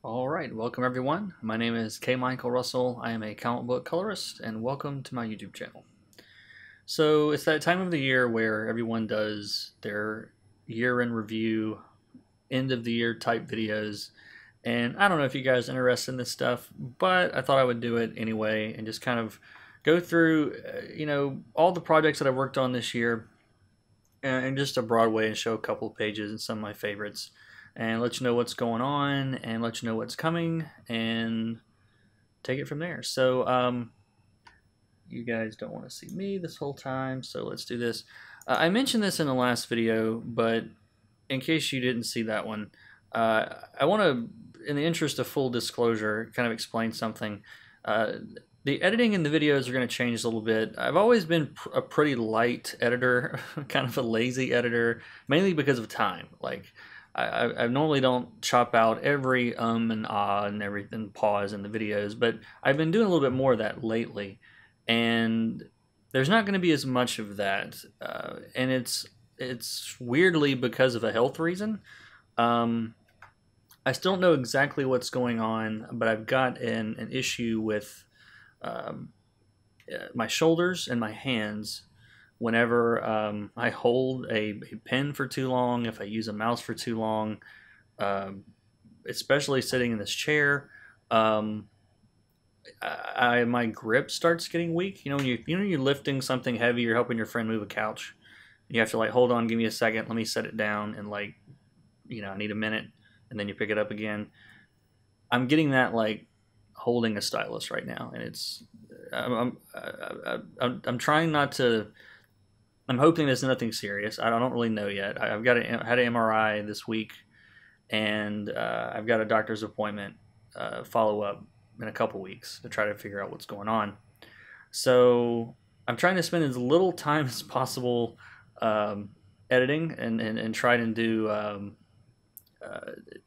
All right, welcome everyone. My name is K. Michael Russell. I am a comic book colorist, and welcome to my YouTube channel. So it's that time of the year where everyone does their year in review, end of the year type videos, and I don't know if you guys are interested in this stuff, but I thought I would do it anyway and just kind of go through, all the projects that I've worked on this year in just a broad way and show a couple of pages and some of my favorites and let you know what's going on and let you know what's coming and take it from there. So, you guys don't want to see me this whole time, so let's do this. I mentioned this in the last video, but in case you didn't see that one, I want to, in the interest of full disclosure, kind of explain something. The editing in the videos are going to change a little bit. I've always been a pretty light editor, kind of a lazy editor, mainly because of time. Like, I normally don't chop out every and ah and everything, pause in the videos, but I've been doing a little bit more of that lately, and there's not going to be as much of that, and it's weirdly because of a health reason. Um, I still don't know exactly what's going on, but I've got an issue with um, my shoulders and my hands whenever I hold a pen for too long, if I use a mouse for too long, um, especially sitting in this chair. Um, my grip starts getting weak. When you're lifting something heavy, you're helping your friend move a couch. You have to like hold on, give me a second, let me set it down, and I need a minute, and then you pick it up again. I'm getting that like holding a stylus right now, and I'm trying not to. I'm hoping there's nothing serious. I don't really know yet. Had an MRI this week, and I've got a doctor's appointment follow up in a couple weeks to try to figure out what's going on. So I'm trying to spend as little time as possible editing and try to do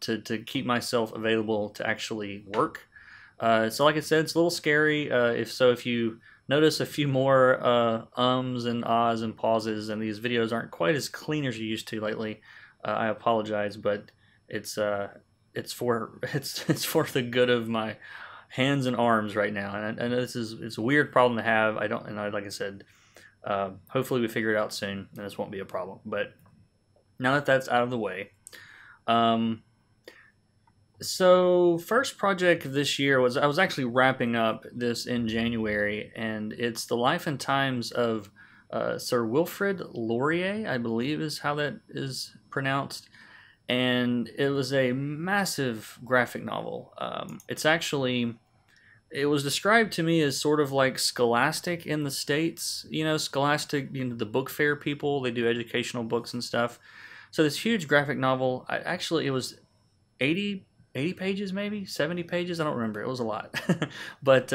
to keep myself available to actually work. So like I said, it's a little scary. If you notice a few more ums and ahs and pauses, and these videos aren't quite as clean as you used to lately, I apologize, but it's for it's for the good of my hands and arms right now, and I know it's a weird problem to have. Like I said, hopefully we figure it out soon, and this won't be a problem. But now that that's out of the way, um, so first project this year was I was actually wrapping up this in January, and it's the life and times of Sir Wilfrid Laurier, I believe is how that is pronounced, and it was a massive graphic novel. It was described to me as sort of like Scholastic in the States. Scholastic, the book fair people, they do educational books and stuff. So this huge graphic novel, it was 80 80 pages, maybe 70 pages. I don't remember. It was a lot, but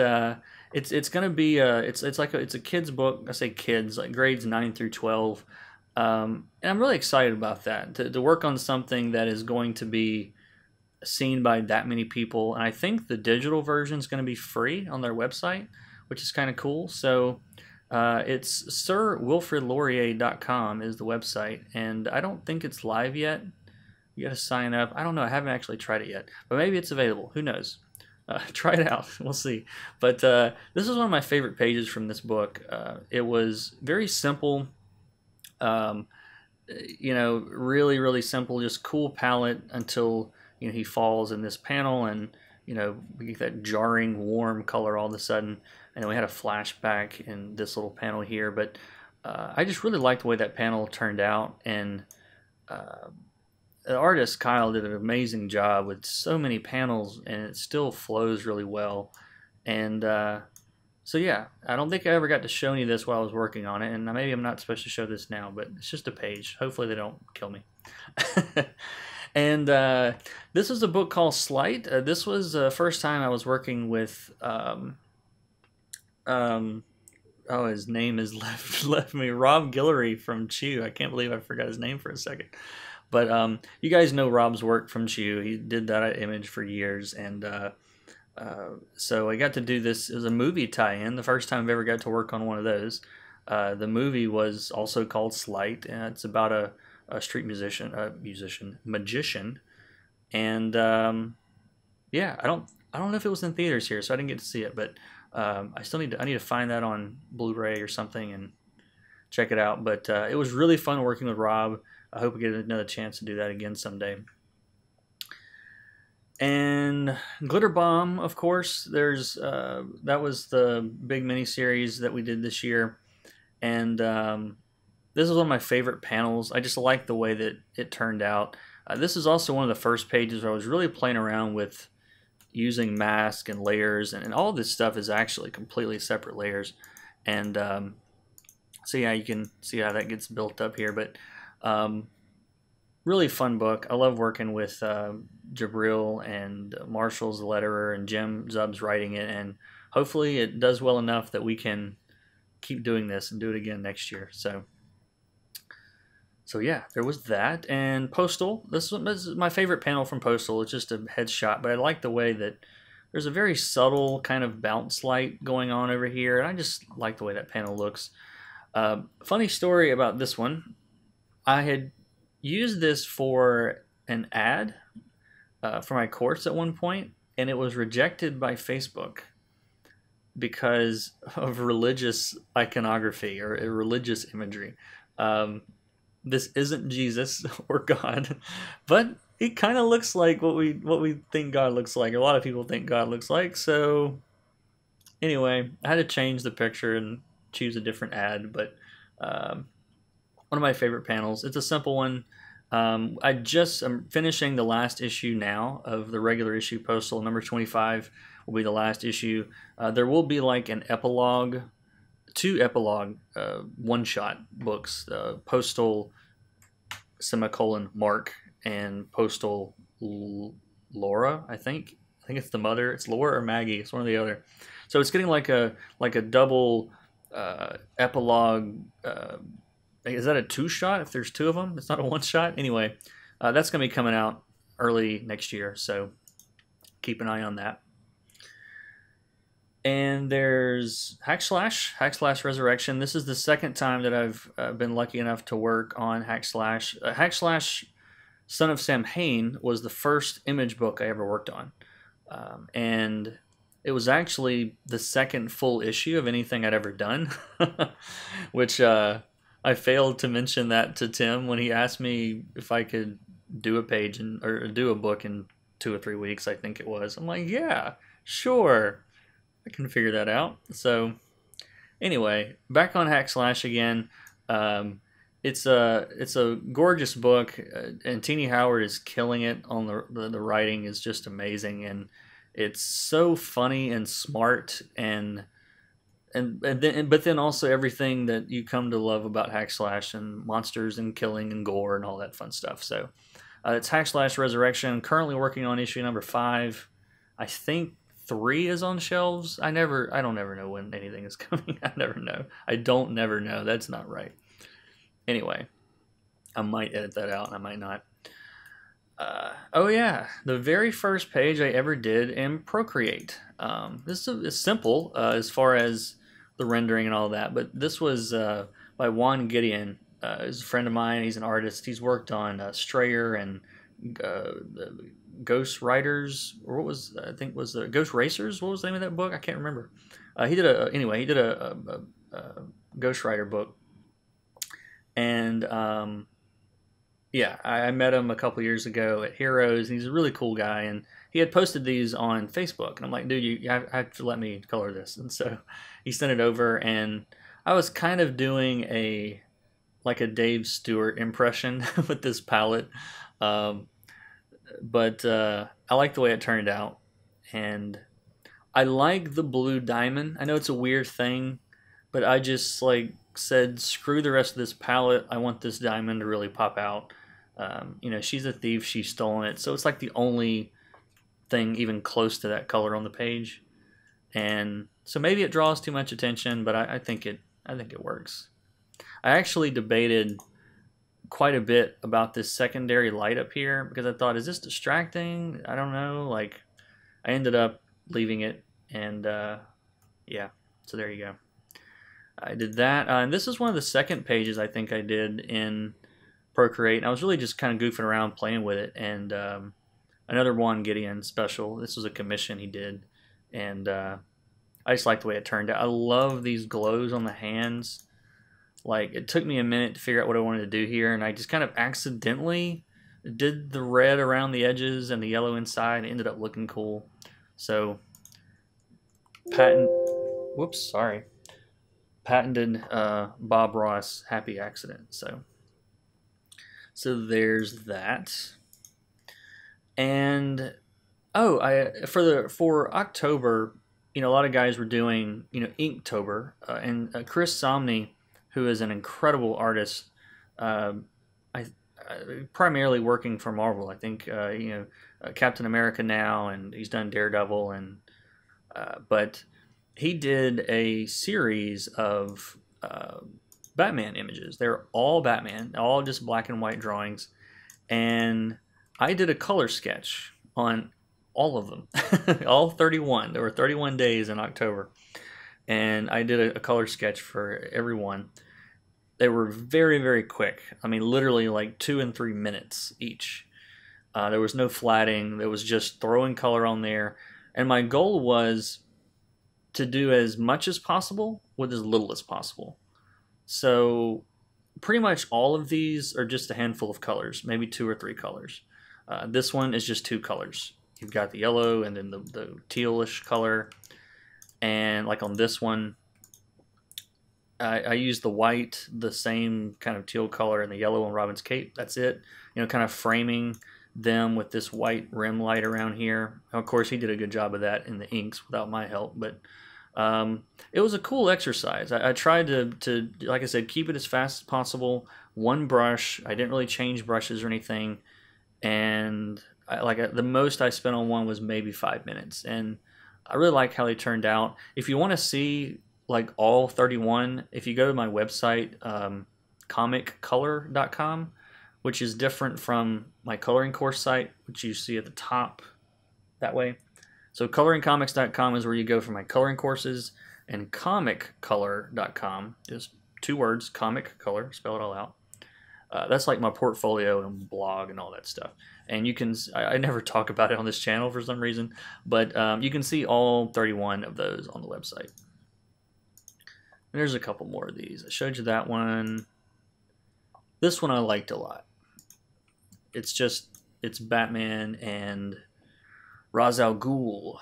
it's gonna be it's a kid's book. I say kids, like grades 9 through 12, and I'm really excited about that to work on something that is going to be seen by that many people. And I think the digital version is going to be free on their website, which is kind of cool. So it's sirwilfridlaurier.com is the website, and I don't think it's live yet. You got to sign up. I don't know. I haven't actually tried it yet, but maybe it's available. Who knows? Try it out. We'll see. But this is one of my favorite pages from this book. It was very simple. Um, really, really simple. Just cool palette until he falls in this panel, and we get that jarring, warm color all of a sudden, and then we had a flashback in this little panel here. But I just really liked the way that panel turned out, and the artist Kyle did an amazing job with so many panels, and it still flows really well. And so yeah, I don't think I ever got to show any of this while I was working on it, and maybe I'm not supposed to show this now, but it's just a page. Hopefully they don't kill me. And this was a book called Slight. This was the first time I was working with oh, his name is left me, Rob Guillory from Chew. I can't believe I forgot his name for a second. But you guys know Rob's work from Chew. He did that image for years, and so I got to do this as a movie tie-in. The first time I've ever got to work on one of those. The movie was also called Slight, and it's about a street magician, and yeah, I don't know if it was in theaters here, so I didn't get to see it, but I need to find that on Blu-ray or something and check it out. But it was really fun working with Rob. I hope we get another chance to do that again someday. And Glitter Bomb, of course. There's that was the big mini series that we did this year, and this is one of my favorite panels. I just like the way that it turned out. This is also one of the first pages where I was really playing around with using mask and layers, and all this stuff is actually completely separate layers. And so yeah, you can see how that gets built up here. But really fun book. I love working with Jabril and Marshall's the letterer and Jim Zub's writing it, and hopefully it does well enough that we can keep doing this and do it again next year. So yeah, there was that. And Postal, this is my favorite panel from Postal. It's just a headshot, but I like the way that there's a very subtle kind of bounce light going on over here, and I just like the way that panel looks. Funny story about this one. I had used this for an ad for my course at one point, and it was rejected by Facebook because of religious iconography or religious imagery. This isn't Jesus or God, but it kind of looks like what we think God looks like. A lot of people think God looks like. So anyway, I had to change the picture and choose a different ad, but one of my favorite panels. It's a simple one. I'm finishing the last issue now of the regular issue. Postal number 25 will be the last issue. There will be like an epilogue, two epilogue one-shot books, Postal semicolon Mark and Postal Laura. I think it's the mother. It's Laura or Maggie. It's one or the other. So it's getting like a double epilogue. Is that a two-shot if there's two of them? It's not a one-shot? Anyway, that's going to be coming out early next year, so keep an eye on that. And there's Hack Slash Resurrection. This is the second time that I've been lucky enough to work on Hack Slash. Hack Slash Son of Samhain was the first Image book I ever worked on. And it was actually the second full issue of anything I'd ever done, which I failed to mention that to Tim when he asked me if I could do a page or do a book in 2 or 3 weeks, I think it was. I'm like, yeah, sure. I can figure that out. So anyway, back on Hack Slash again. It's a gorgeous book, and Tini Howard is killing it on the writing is just amazing, and it's so funny and smart but then also everything that you come to love about Hack Slash and monsters and killing and gore and all that fun stuff. So it's Hack Slash Resurrection. Currently working on issue number 5. I think 3 is on shelves. I don't ever know when anything is coming. I never know. I don't never know. That's not right. Anyway, I might edit that out. I might not. Oh yeah, the very first page I ever did in Procreate. This is simple as far as the rendering and all that, but this was by Juan Gideon. He's a friend of mine. He's an artist. He's worked on Strayer and Ghost Riders, or what was Ghost Racers? What was the name of that book? I can't remember. He did a Ghost Rider book, and yeah, I met him a couple years ago at Heroes, and he's a really cool guy, and he had posted these on Facebook, and I'm like, dude, you have to let me color this, and so he sent it over, and I was kind of doing a Dave Stewart impression with this palette, but I like the way it turned out, and I like the blue diamond. I know it's a weird thing, but I just said, screw the rest of this palette. I want this diamond to really pop out. She's a thief. She's stolen it. So it's like the only thing even close to that color on the page. And so maybe it draws too much attention, but I think it works. I actually debated quite a bit about this secondary light up here because I thought, is this distracting? I don't know. I ended up leaving it, and yeah, so there you go. I did that, and this is one of the second pages I think I did in Procreate, and I was really just kind of goofing around playing with it, and I another Juan Gideon special. This was a commission he did, and I just like the way it turned out. I love these glows on the hands. Like, it took me a minute to figure out what I wanted to do here, and I just kind of accidentally did the red around the edges and the yellow inside, and it ended up looking cool. So, patented Bob Ross happy accident. So there's that. And for October, a lot of guys were doing Inktober, and Chris Somney, who is an incredible artist, primarily working for Marvel. I think Captain America now, and he's done Daredevil, and but he did a series of Batman images. They're all Batman, all just black and white drawings, and I did a color sketch on all of them, all 31. There were 31 days in October, and I did a color sketch for every one. They were very, very quick. I mean, literally like 2 and 3 minutes each. There was no flatting. There was just throwing color on there. And my goal was to do as much as possible with as little as possible. So pretty much all of these are just a handful of colors, maybe 2 or 3 colors. This one is just 2 colors. You've got the yellow and then the tealish color. And like on this one, I used the white, the same kind of teal color, and the yellow on Robin's cape. That's it. Kind of framing them with this white rim light around here. Of course, he did a good job of that in the inks without my help, but it was a cool exercise. I tried to, like I said, keep it as fast as possible. One brush. I didn't really change brushes or anything, and the most I spent on one was maybe 5 minutes, and I really like how they turned out. If you want to see like all 31, if you go to my website, comiccolor.com, which is different from my coloring course site, which you see at the top that way. So coloringcomics.com is where you go for my coloring courses, and comiccolor.com is 2 words, comic color, spell it all out. That's like my portfolio and blog and all that stuff. And you can, I never talk about it on this channel for some reason, but you can see all 31 of those on the website. And there's a couple more of these. I showed you that one. This one I liked a lot. It's Batman and Ra's al Ghul.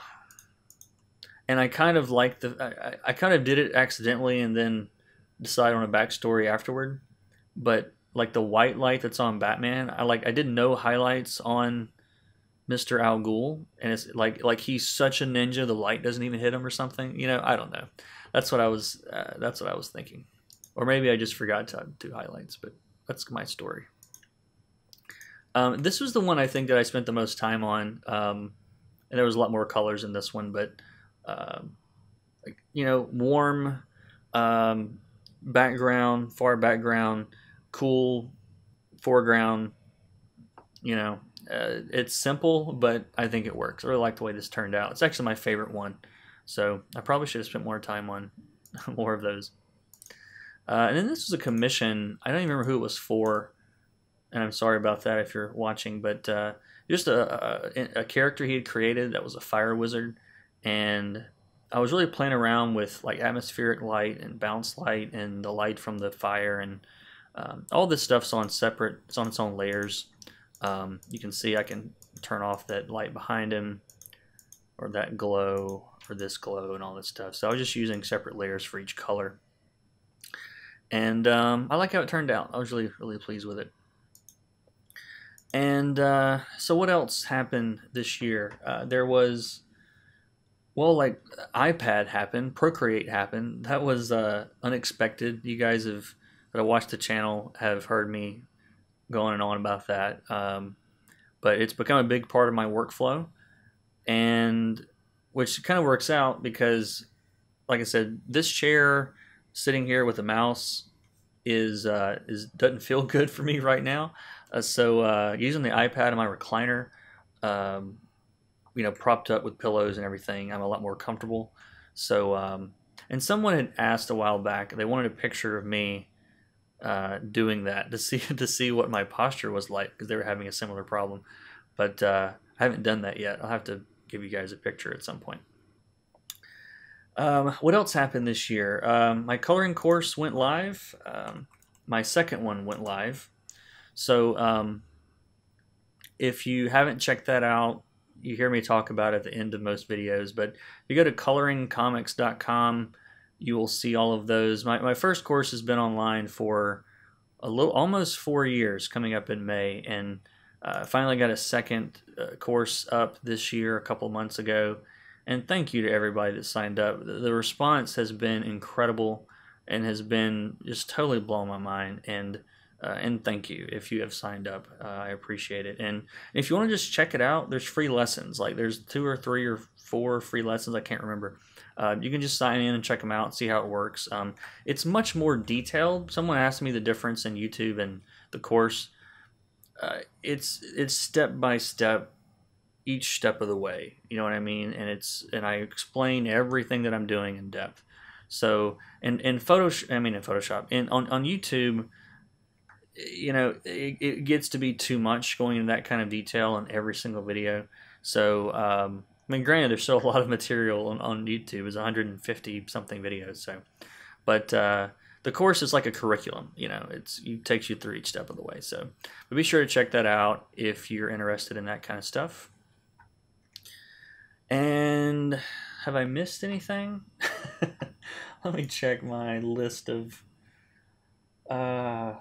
And I kind of like I kind of did it accidentally and then decided on a backstory afterward. But like the white light that's on Batman, I did no highlights on Mr. Al Ghul, and it's like he's such a ninja, the light doesn't even hit him or something. I don't know. That's what I was thinking, or maybe I just forgot to do highlights. But that's my story. This was the one I think that I spent the most time on, and there was a lot more colors in this one. But warm background, far background, cool foreground. It's simple, but I think it works. I really like the way this turned out. It's actually my favorite one. So I probably should have spent more time on more of those. And then this was a commission. I don't even remember who it was for, and I'm sorry about that if you're watching, but just a character he had created that was a fire wizard, and I was really playing around with like atmospheric light and bounce light and the light from the fire, and all this stuff's on separate. It's on its own layers. You can see I can turn off that light behind him, or that glow, or this glow, and all this stuff. So I was just using separate layers for each color. And I like how it turned out. I was really, really pleased with it. And so what else happened this year? There was, like iPad happened, Procreate happened. That was unexpected. You guys that have watched the channel have heard me go on and on about that. But it's become a big part of my workflow, and which kind of works out because, like I said, this chair sitting here with a mouse doesn't feel good for me right now. So using the iPad and my recliner, propped up with pillows and everything, I'm a lot more comfortable. So and someone had asked a while back, they wanted a picture of me doing that to see what my posture was like, because they were having a similar problem. But I I haven't done that yet. I'll have to give you guys a picture at some point. What else happened this year? My coloring course went live. My second one went live. So if you haven't checked that out, you hear me talk about it at the end of most videos. But if you go to coloringcomics.com, you will see all of those. My first course has been online for almost 4 years, coming up in May, and finally got a second course up this year a couple months ago. And thank you to everybody that signed up. The response has been incredible and has been just totally blown my mind. And thank you if you have signed up. I appreciate it. And if you want to just check it out, there's free lessons. Like there's 2 or 3 or 4 free lessons. I can't remember. You can just sign in and check them out, see how it works. It's much more detailed. Someone asked me the difference in YouTube and the course. It's step by step, each step of the way. You know what I mean? And I explain everything that I'm doing in depth. So in Photoshop, on YouTube, you know, it gets to be too much going into that kind of detail in every single video. So I mean, granted, there's still a lot of material on YouTube. It's 150 something videos. So, but the course is like a curriculum. You know, it takes you through each step of the way. So, but be sure to check that out if you're interested in that kind of stuff. And have I missed anything? Let me check my list of. Yeah.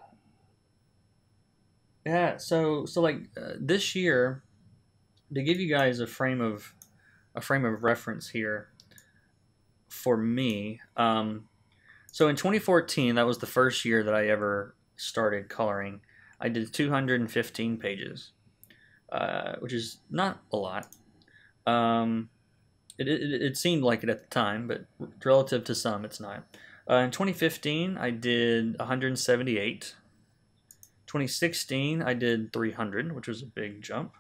So like this year, to give you guys a frame of reference here for me. So in 2014, that was the first year that I ever started coloring. I did 215 pages, which is not a lot. It seemed like it at the time, but relative to some, it's not. In 2015, I did 178. 2016, I did 300, which was a big jump.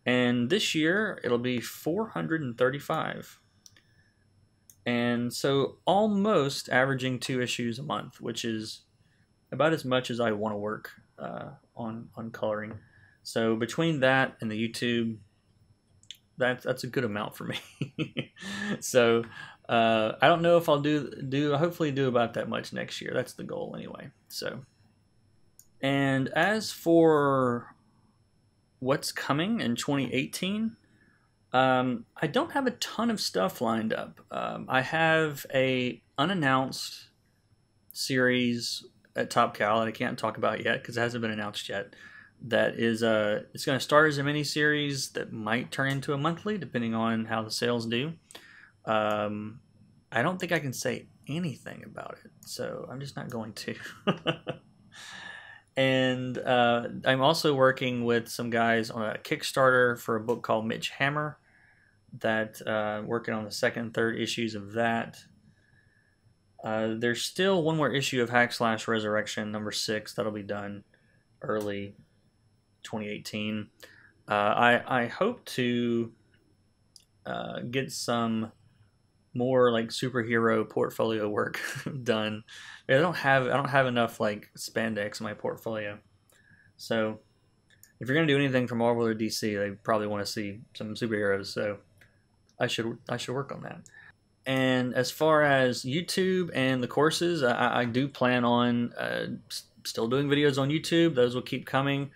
And this year, it'll be 435. And so almost averaging 2 issues a month, which is about as much as I want to work on coloring. So between that and the YouTube, that's a good amount for me. So I don't know if I'll hopefully do about that much next year. That's the goal anyway. So, and as for what's coming in 2018, I don't have a ton of stuff lined up. I have a unannounced series at Top Cal that I can't talk about yet because it hasn't been announced yet. That is it's going to start as a mini series that might turn into a monthly depending on how the sales do. I don't think I can say anything about it, so I'm just not going to. And I'm also working with some guys on a Kickstarter for a book called Mitch Hammer. That working on the 2nd and 3rd issues of that. There's still one more issue of Hack/Resurrection number 6 that'll be done early 2018. I hope to get some more like superhero portfolio work done. I don't have enough like spandex in my portfolio. So if you're gonna do anything from Marvel or DC, they probably want to see some superheroes. So I should work on that. And as far as YouTube and the courses, I do plan on still doing videos on YouTube. Those will keep coming.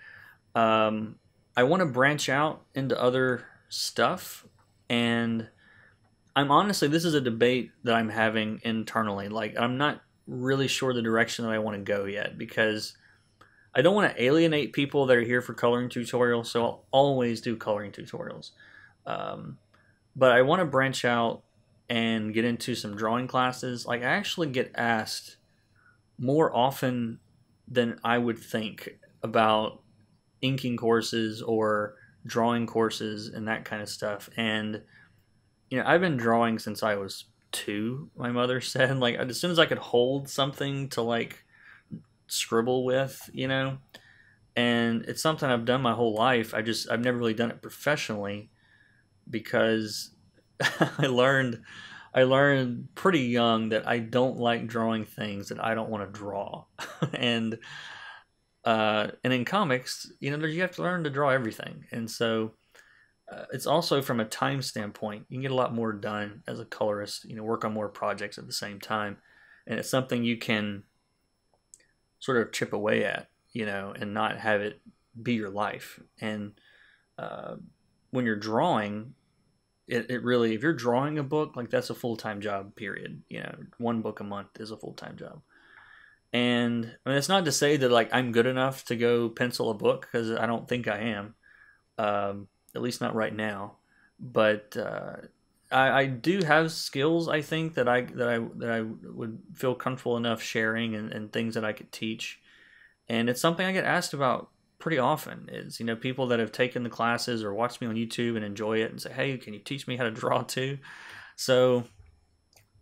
I want to branch out into other stuff, and I'm honestly, this is a debate that I'm having internally. Like, I'm not really sure the direction that I want to go yet, because I don't want to alienate people that are here for coloring tutorials, so I'll always do coloring tutorials. But I want to branch out and get into some drawing classes. Like, I actually get asked more often than I would think about inking courses or drawing courses and that kind of stuff. And you know, I've been drawing since I was 2, my mother said. Like, as soon as I could hold something to like scribble with, you know, and it's something I've done my whole life. I've never really done it professionally because I learned pretty young that I don't like drawing things that I don't want to draw. And in comics, you know, you have to learn to draw everything. And so It's also from a time standpoint, you can get a lot more done as a colorist, work on more projects at the same time. And it's something you can sort of chip away at, and not have it be your life. And when you're drawing, it really, if you're drawing a book, like that's a full-time job, period. One book a month is a full-time job. And I mean, it's not to say that like I'm good enough to go pencil a book, because I don't think I am, at least not right now. But I do have skills, I think, that I would feel comfortable enough sharing, and things that I could teach. And it's something I get asked about pretty often. Is people that have taken the classes or watched me on YouTube and enjoy it and say, "Hey, can you teach me how to draw too?" So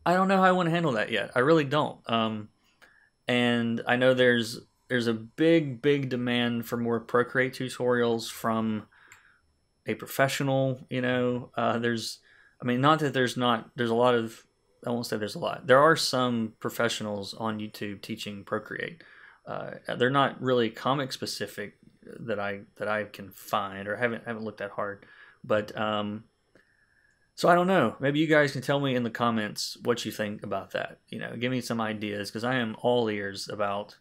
I don't know how I want to handle that yet. I really don't. And I know there's a big demand for more Procreate tutorials from a professional. I mean, not that there's a lot of, I won't say there's a lot. There are some professionals on YouTube teaching Procreate. They're not really comic specific that I can find, or haven't looked that hard. But so I don't know. Maybe you guys can tell me in the comments what you think about that. Give me some ideas, because I am all ears about,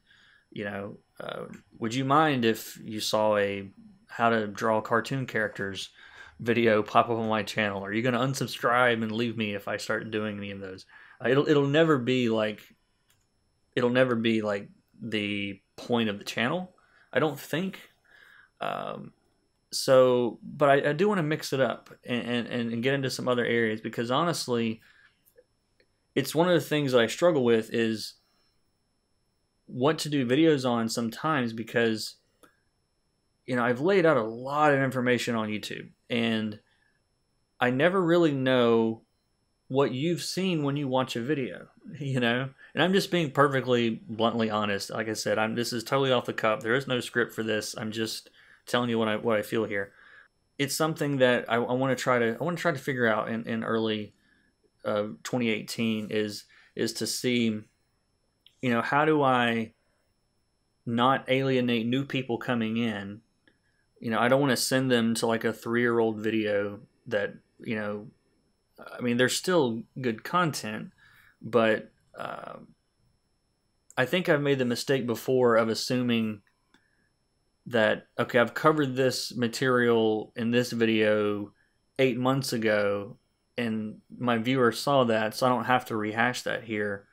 would you mind if you saw a how to draw cartoon characters video pop up on my channel? Are you going to unsubscribe and leave me if I start doing any of those? It'll never be like the point of the channel, I don't think. But I do want to mix it up and get into some other areas, because honestly, it's one of the things that I struggle with, is what to do videos on sometimes, because I've laid out a lot of information on YouTube, and I never really know what you've seen when you watch a video, and I'm just being perfectly bluntly honest. Like I said, this is totally off the cuff. There is no script for this. I'm just telling you what I feel here. It's something that I want to try to figure out in early 2018, is to see, how do I not alienate new people coming in. I don't want to send them to like a 3-year-old video that, I mean, there's still good content, but I think I've made the mistake before of assuming that, okay, I've covered this material in this video 8 months ago, and my viewer saw that, so I don't have to rehash that here.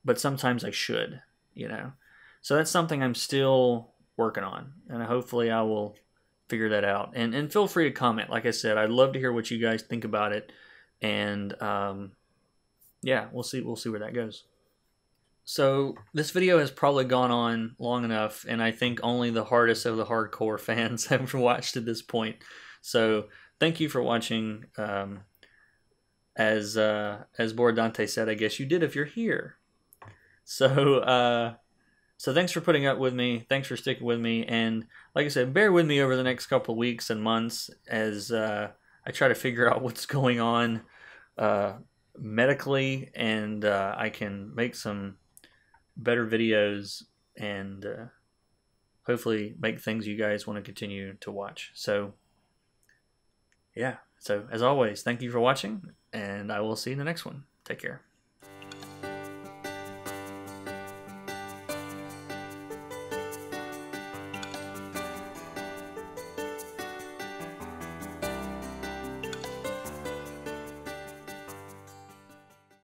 But sometimes I should, So that's something I'm still working on, and hopefully I will figure that out. And feel free to comment. Like I said, I'd love to hear what you guys think about it. And yeah, we'll see where that goes. So this video has probably gone on long enough, and I think only the hardest of the hardcore fans have watched at this point. So thank you for watching. As Borodante said, I guess you did if you're here. So so thanks for putting up with me. Thanks for sticking with me. And like I said, bear with me over the next couple of weeks and months as I try to figure out what's going on medically, and I can make some better videos and hopefully make things you guys want to continue to watch. So yeah, so as always, thank you for watching, and I will see you in the next one. Take care.